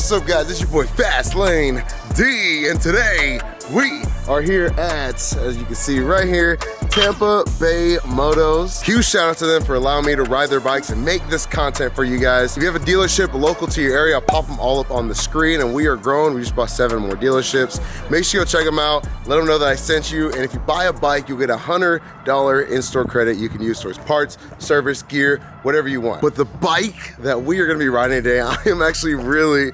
What's up, guys? It's your boy FastLaneD, and today we are here at, as you can see right here, Tampa Bay Motos. Huge shout out to them for allowing me to ride their bikes and make this content for you guys. If you have a dealership local to your area, I'll pop them all up on the screen, and we are growing. We just bought 7 more dealerships. Make sure you go check them out. Let them know that I sent you, and if you buy a bike, you'll get a $100 in-store credit you can use towards parts, service, gear, whatever you want. But the bike that we are gonna be riding today, I am actually really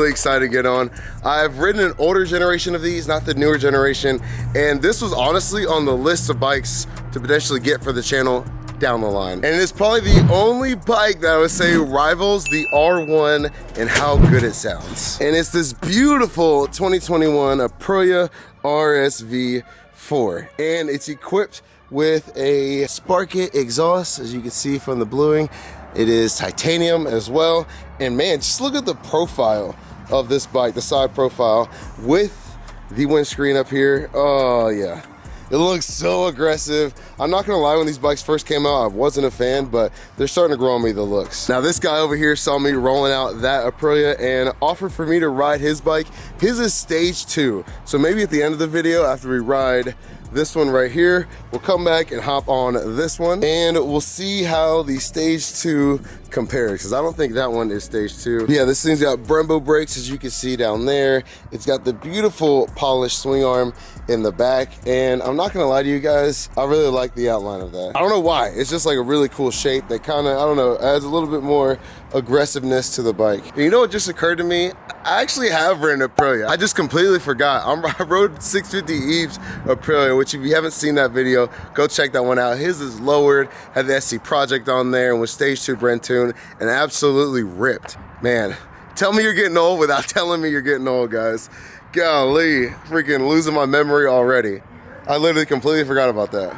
excited to get on. I've ridden an older generation of these, not the newer generation, and this was honestly on the list of bikes to potentially get for the channel down the line. And it's probably the only bike that I would say rivals the R1 and how good it sounds. And it's this beautiful 2021 Aprilia RSV4, and it's equipped with a Sparkit exhaust, as you can see from the bluing. It is titanium as well. And man, just look at the profile of this bike, the side profile with the windscreen up here. Oh yeah, it looks so aggressive. I'm not gonna lie, when these bikes first came out, I wasn't a fan, but they're starting to grow on me the looks. Now this guy over here saw me rolling out that Aprilia and offered for me to ride his bike. His is stage 2. So maybe at the end of the video, after we ride this one right here, we'll come back and hop on this one and we'll see how the stage 2 compares, because I don't think that one is stage 2. Yeah, this thing's got Brembo brakes, as you can see down there. It's got the beautiful polished swing arm in the back, and I'm not gonna lie to you guys, I really like the outline of that. I don't know why, it's just like a really cool shape that kind of, I don't know, adds a little bit more aggressiveness to the bike. And you know what just occurred to me? I actually have ridden Aprilia. I just completely forgot. I rode 650 Eve's Aprilia, which if you haven't seen that video, go check that one out. His is lowered, had the SC Project on there, and was stage 2 Brent tune, and absolutely ripped. Man, tell me you're getting old without telling me you're getting old, guys. Golly, freaking losing my memory already. I literally completely forgot about that.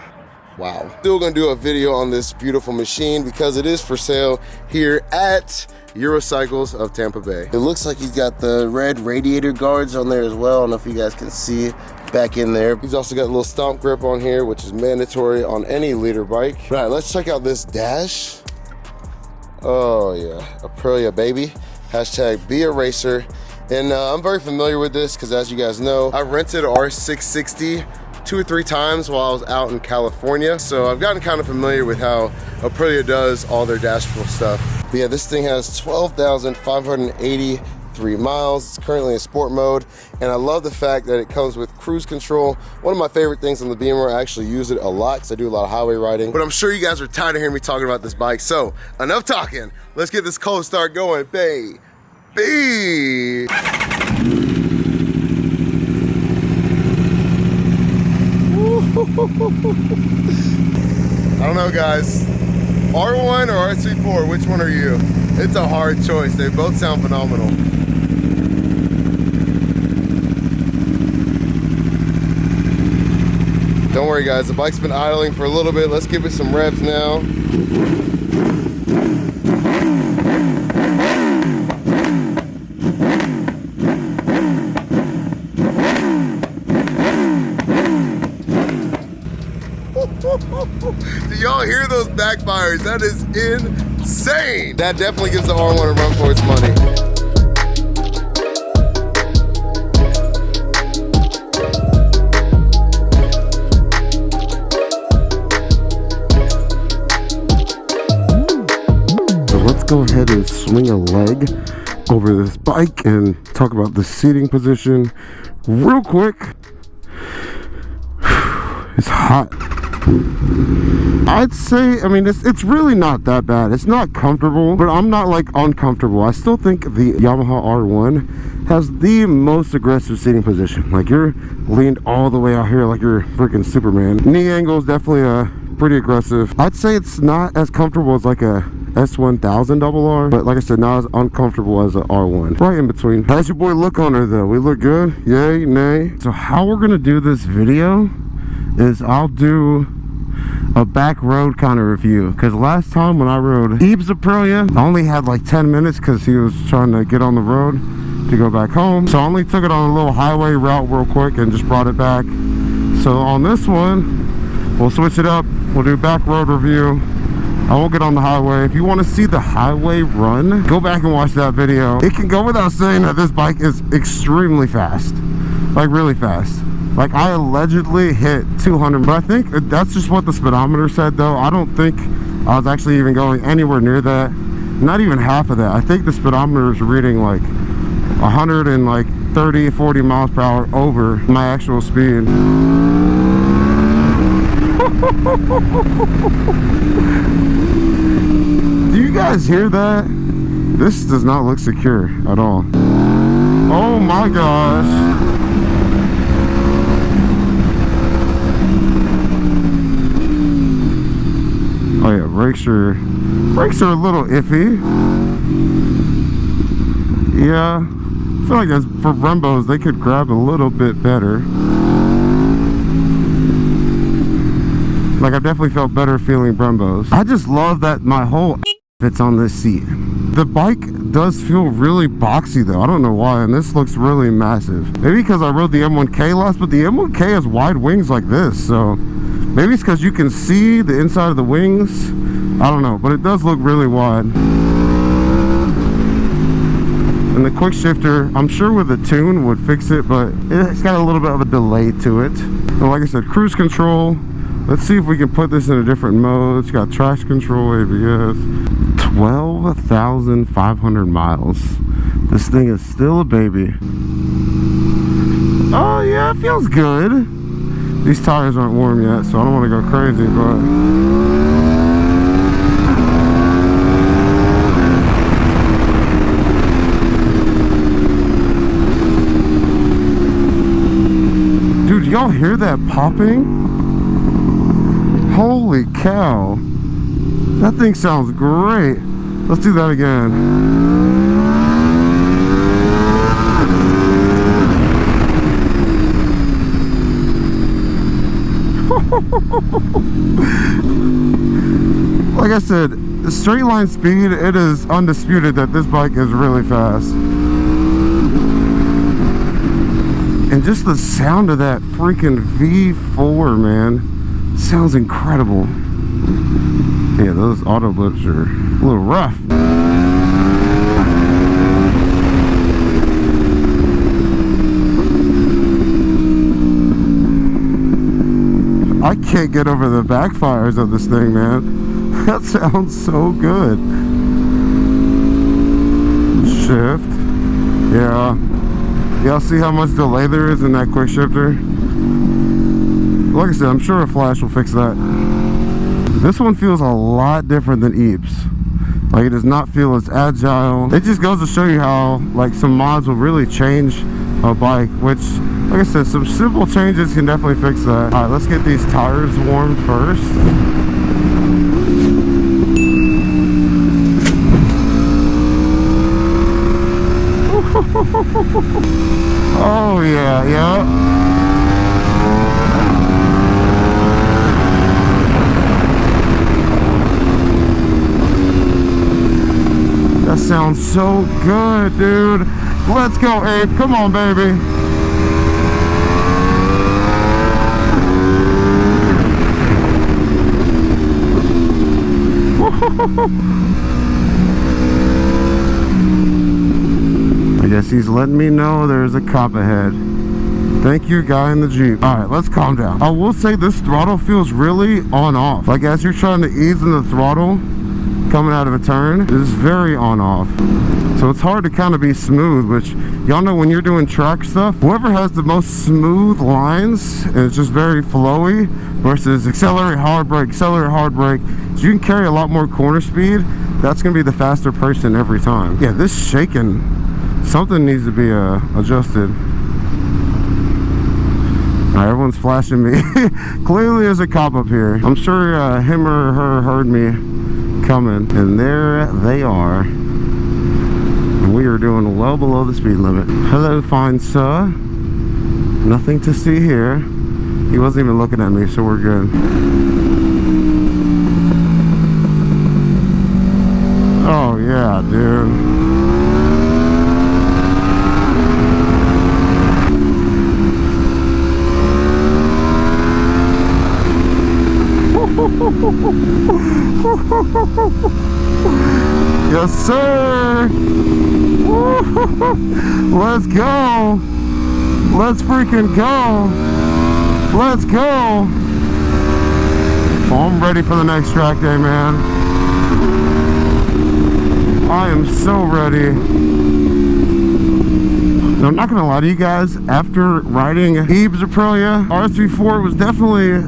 Wow. Still gonna do a video on this beautiful machine because it is for sale here at Eurocycles of Tampa Bay. It looks like he's got the red radiator guards on there as well. I don't know if you guys can see back in there. He's also got a little stomp grip on here, which is mandatory on any leader bike. Right, let's check out this dash. Oh yeah, Aprilia baby. Hashtag be a racer. And I'm very familiar with this because, as you guys know, I rented R660 2 or 3 times while I was out in California. So I've gotten kind of familiar with how Aprilia does all their dashboard stuff. But yeah, this thing has 12,583 miles. It's currently in sport mode. And I love the fact that it comes with cruise control. One of my favorite things on the Beamer, I actually use it a lot because I do a lot of highway riding. But I'm sure you guys are tired of hearing me talking about this bike. So enough talking. Let's get this cold start going, baby. I don't know, guys. R1 or RSV4, which one are you? It's a hard choice. They both sound phenomenal. Don't worry, guys. The bike's been idling for a little bit. Let's give it some revs now. Do y'all hear those backfires? That is insane. That definitely gives the R1 a run for its money. So let's go ahead and swing a leg over this bike and talk about the seating position real quick. It's hot. I'd say, I mean, it's really not that bad. It's not comfortable, but I'm not like uncomfortable. I still think the Yamaha R1 has the most aggressive seating position. Like, you're leaned all the way out here like you're freaking Superman. Knee angle is definitely pretty aggressive. I'd say it's not as comfortable as like a S1000rr, but like I said, not as uncomfortable as an R1. Right in between. How's your boy look on her though? We look good? Yay, nay? So how we're gonna do this video is I'll do a back road kind of review, because last time when I rode Eve's Aprilia, I only had like 10 minutes because he was trying to get on the road to go back home. So I only took it on a little highway route real quick and just brought it back. So on this one, we'll switch it up. We'll do back road review I won't get on the highway. If you want to see the highway run, go back and watch that video. It can go without saying that this bike is extremely fast, like really fast. Like I allegedly hit 200, but I think that's just what the speedometer said though. I don't think I was actually even going anywhere near that. Not even half of that. I think the speedometer is reading like 130, 40 miles per hour over my actual speed. Do you guys hear that? This does not look secure at all. Oh my gosh. Oh yeah, brakes are a little iffy. Yeah, I feel like as for Brembos, they could grab a little bit better. Like I've definitely felt better feeling Brembos. I just love that my whole fits on this seat. The bike does feel really boxy though. I don't know why, and this looks really massive. Maybe because I rode the M1K last, but the M1K has wide wings like this, so maybe it's because you can see the inside of the wings. I don't know, but it does look really wide. And the quick shifter, I'm sure with a tune would fix it, but it's got a little bit of a delay to it. And like I said, cruise control. Let's see if we can put this in a different mode. It's got traction control, ABS. 12,500 miles. This thing is still a baby. Oh yeah, it feels good. These tires aren't warm yet, so I don't want to go crazy, but dude, y'all hear that popping? Holy cow. That thing sounds great. Let's do that again. Like I said, the straight line speed, it is undisputed that this bike is really fast. And just the sound of that freaking V4, man, sounds incredible. Yeah, those auto blips are a little rough. I can't get over the backfires of this thing, man. That sounds so good. Shift. Yeah. Y'all see how much delay there is in that quick shifter? Like I said, I'm sure a flash will fix that. This one feels a lot different than Eeps. Like it does not feel as agile. It just goes to show you how like some mods will really change a bike, which like I said, some simple changes can definitely fix that. Alright, let's get these tires warm first. Oh yeah, yeah. That sounds so good, dude. Let's go, Abe. Come on, baby. I guess he's letting me know there's a cop ahead. Thank you, guy in the Jeep. Alright, let's calm down. I will say this throttle feels really on-off. Like as you're trying to ease in the throttle coming out of a turn, it is very on-off. So it's hard to kind of be smooth, which y'all know when you're doing track stuff, whoever has the most smooth lines, and it's just very flowy, versus accelerate, hard brake, so you can carry a lot more corner speed. That's going to be the faster person every time. Yeah, this shaking, something needs to be adjusted. Alright, everyone's flashing me. Clearly there's a cop up here. I'm sure him or her heard me coming, and there they are. And we are doing well below the speed limit. Hello, fine sir. Nothing to see here. He wasn't even looking at me, so we're good. Oh yeah, dude. Yes, sir. Let's go. Let's freaking go. Let's go. Oh, I'm ready for the next track day, man. I am so ready. Now, I'm not gonna lie to you guys, after riding Eve's Aprilia RSV4 was definitely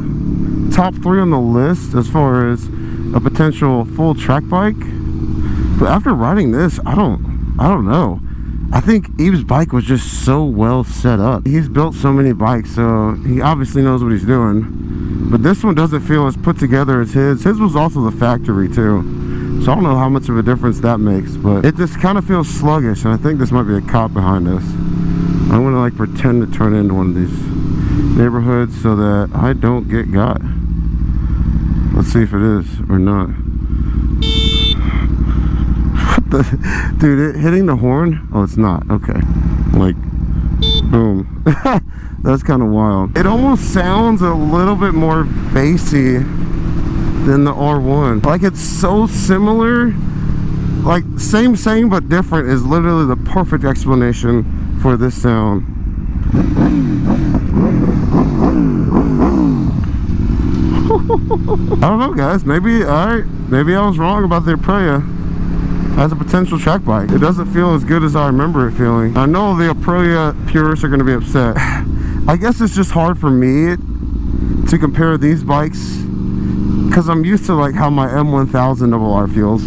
top 3 on the list as far as a potential full track bike. But after riding this, I don't know. I think Eve's bike was just so well set up. He's built so many bikes, so he obviously knows what he's doing. But this one doesn't feel as put together as his. His was also the factory too. So I don't know how much of a difference that makes, but it just kind of feels sluggish, and I think this might be a cop behind this. I'm gonna like pretend to turn into one of these neighborhoods so that I don't get got. Let's see if it is or not. Dude, hitting the horn? Oh, it's not. Okay. Like, boom. That's kind of wild. It almost sounds a little bit more bassy than the R1. Like, it's so similar. Like, same but different is literally the perfect explanation for this sound. I don't know, guys. Maybe I was wrong about the Aprilia as a potential track bike. It doesn't feel as good as I remember it feeling. I know the Aprilia purists are going to be upset. I guess it's just hard for me to compare these bikes because I'm used to like how my M1000rr feels,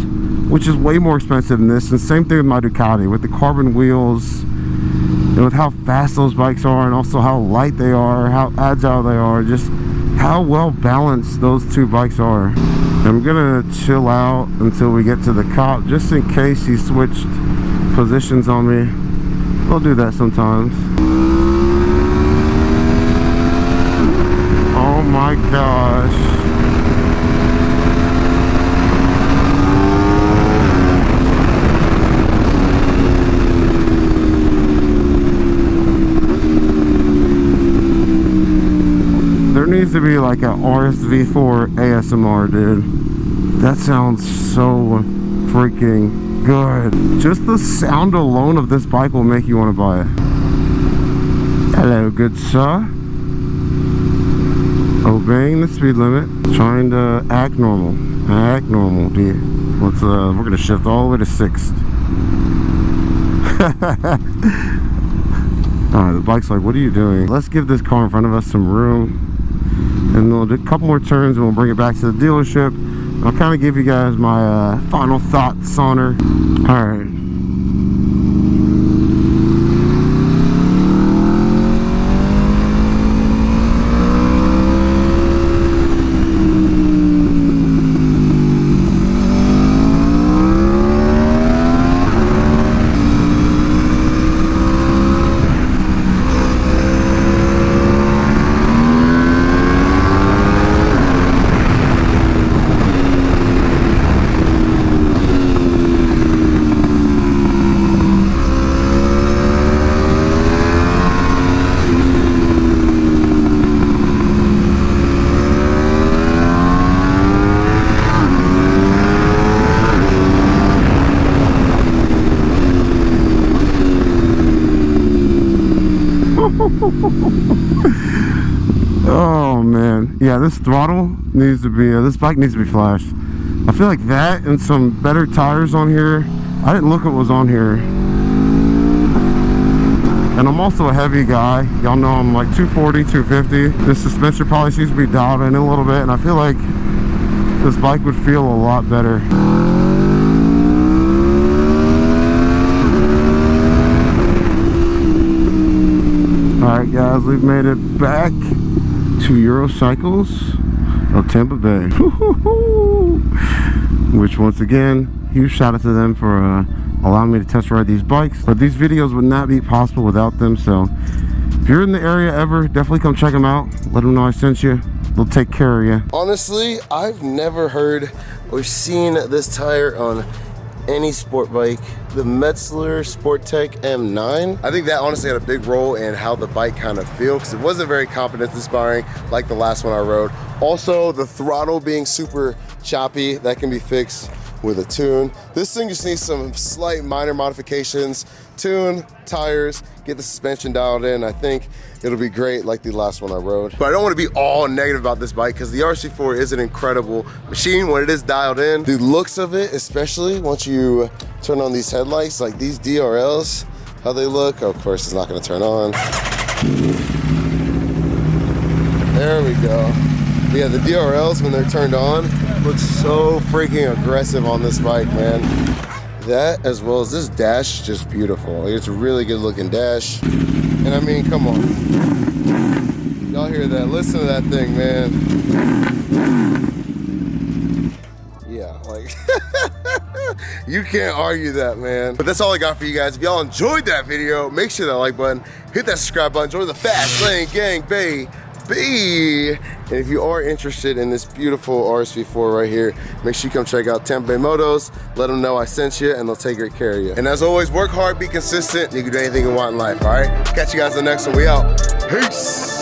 which is way more expensive than this. And same thing with my Ducati, with the carbon wheels and with how fast those bikes are, and also how light they are, how agile they are, just how well balanced those two bikes are. I'm gonna chill out until we get to the cop, just in case he switched positions on me. We'll do that sometimes. Oh my gosh. There needs to be like a RSV4 ASMR, dude. That sounds so freaking good. Just the sound alone of this bike will make you want to buy it. Hello, good sir. Obeying the speed limit. Trying to act normal. Act normal, dude. Let's we're gonna shift all the way to 6th. Alright, the bike's like, what are you doing? Let's give this car in front of us some room. And we'll do a couple more turns and we'll bring it back to the dealership. I'll kind of give you guys my final thoughts on her. All right. Oh man, yeah, this throttle needs to be this bike needs to be flashed. I feel like that and some better tires on here. I didn't look at what was on here. And I'm also a heavy guy. Y'all know I'm like 240, 250. This suspension probably seems to be dialed in a little bit, and I feel like this bike would feel a lot better. Alright guys, we've made it back to Eurocycles of Tampa Bay. Which once again, huge shout out to them for allowing me to test ride these bikes. But these videos would not be possible without them, so if you're in the area ever, definitely come check them out. Let them know I sent you. They'll take care of you. Honestly, I've never heard or seen this tire on any sport bike. The Metzeler Sporttech M9. I think that honestly had a big role in how the bike kind of feels, because it wasn't very confidence inspiring like the last one I rode. Also, the throttle being super choppy, that can be fixed with a tune. This thing just needs some slight minor modifications. Tune, tires, get the suspension dialed in. I think it'll be great like the last one I rode. But I don't want to be all negative about this bike because the RSV4 is an incredible machine when it is dialed in. The looks of it, especially once you turn on these headlights, like these DRLs, how they look. Of course, it's not going to turn on. There we go. But yeah, the DRLs, when they're turned on, look so freaking aggressive on this bike, man. That, as well as this dash, is just beautiful. Like, it's a really good looking dash. And I mean, come on. Y'all hear that? Listen to that thing, man. Yeah, like, you can't argue that, man. But that's all I got for you guys. If y'all enjoyed that video, make sure that like button, hit that subscribe button, join the Fast Lane Gang, baby. And if you are interested in this beautiful RSV4 right here, make sure you come check out Tampa Bay Motos. Let them know I sent you and they'll take great care of you. And as always, work hard, be consistent, and you can do anything you want in life, all right? Catch you guys in the next one. We out. Peace.